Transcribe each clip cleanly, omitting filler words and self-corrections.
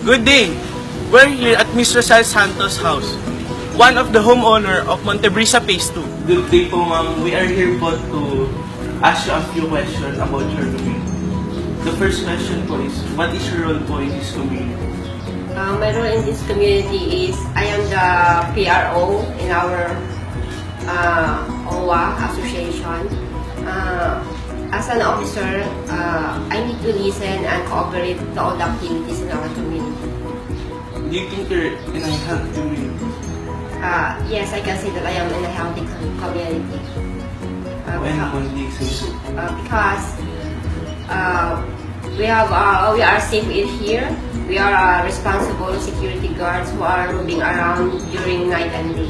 Good day! We're here at Mr. Sal Santos' house, one of the homeowner of Monte Brisa Phase 2. Good day po, ma'am. We are here po to ask you a few questions about your community. The first question po is, what is your role po in this community? My role in this community is I am the PRO in our OWA association. As an officer, I need to listen and cooperate to all the activities in our community. Do you think you're in a healthy community? Yes, I can say that I am in a healthy community. When do you say so? Because we are safe in here. We are responsible security guards who are moving around during night and day.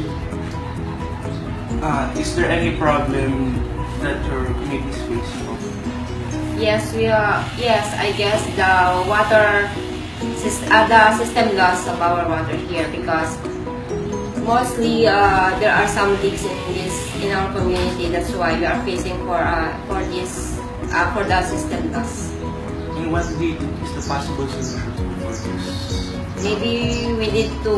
Is there any problem that your community is facing? Yes, Yes, I guess the system loss of our water here, because mostly there are some leaks in our community. That's why we are facing for the system loss. And what do you think is the possible solution for this? Maybe we need to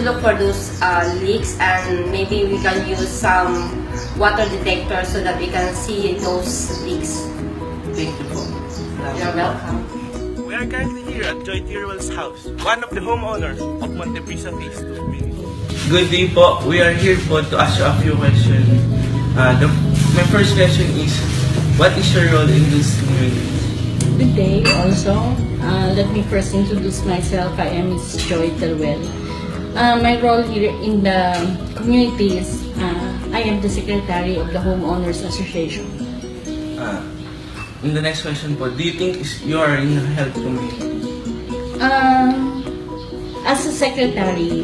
look for those leaks, and maybe we can use some water detectors so that we can see those leaks. Thank you po. You're welcome. We are currently here at Joy Tirwell's house, one of the homeowners of Monte Brisa Phase 2 community. Good day po. We are here po to ask you a few questions. My first question is, what is your role in this community? Good day also. Let me first introduce myself. I am Ms. Joy Tirwell. My role here in the community is I am the secretary of the Homeowners Association. In the next question po, do you think you are in a healthy community? As a secretary,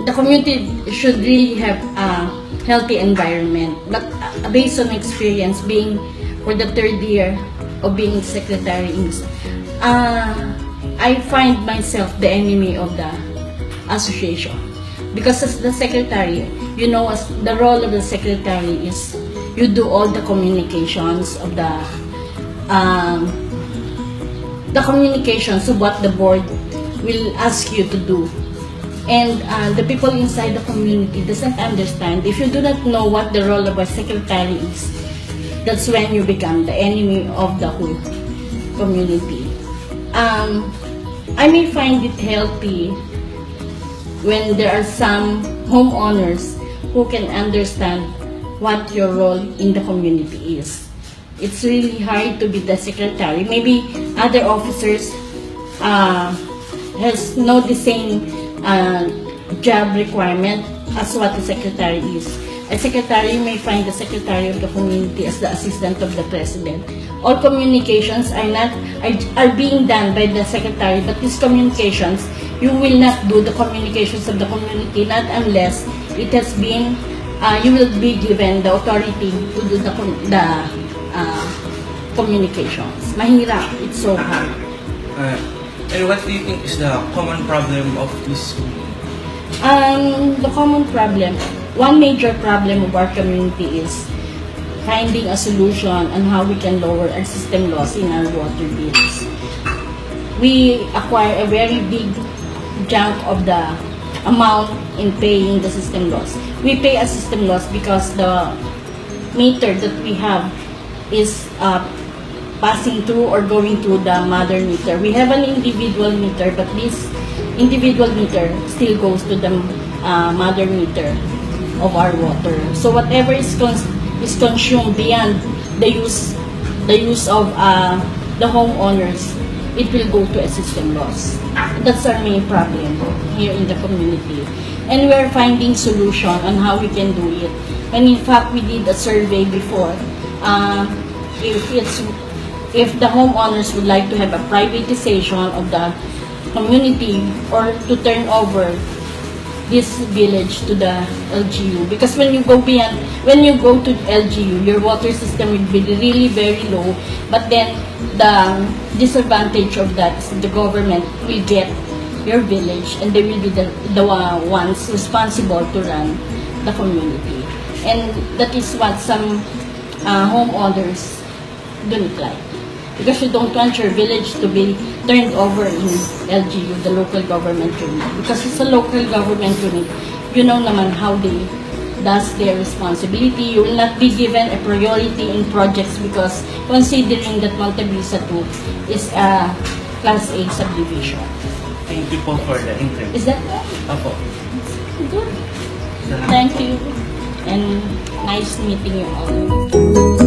the community should really have a healthy environment. But based on experience, being for the third year of being secretary, I find myself the enemy of the association. Because as the secretary, you know, as the role of the secretary is you do all the communications of the communications of what the board will ask you to do. And the people inside the community doesn't understand. If you do not know what the role of a secretary is, that's when you become the enemy of the whole community. I may find it healthy when there are some homeowners who can understand what your role in the community is. It's really hard to be the secretary. Maybe other officers has know the same job requirement as what the secretary is. A secretary may find the secretary of the community as the assistant of the president. All communications are being done by the secretary, but these communications, you will not do the communications of the community not unless it has been you will be given the authority to do the communications. Mahirap. It's so hard. And what do you think is the common problem of this community? The common problem, one major problem of our community is finding a solution on how we can lower our system loss in our water bills. We acquire a very big chunk of the amount in paying the system loss. We pay a system loss because the meter that we have is passing through or going through the mother meter. We have an individual meter, but this individual meter still goes to the mother meter of our water. So whatever is consumed beyond the use of the homeowners, it will go to a system loss. That's our main problem here in the community. And we're finding solution on how we can do it. And in fact, we did a survey before. If the homeowners would like to have a privatization of the community or to turn over this village to the LGU, because when you go to LGU, your water system will be really very low, but then the disadvantage of that is the government will get your village and they will be the ones responsible to run the community. And that is what some homeowners don't like. Because you don't want your village to be turned over in LGU, the local government unit. Because it's a local government unit, you know naman how they does their responsibility. You will not be given a priority in projects because considering that Monte Brisa 2 is a Class A subdivision. Thank you po for the interview. Is that all? Apo. Good. Thank you. And nice meeting you all.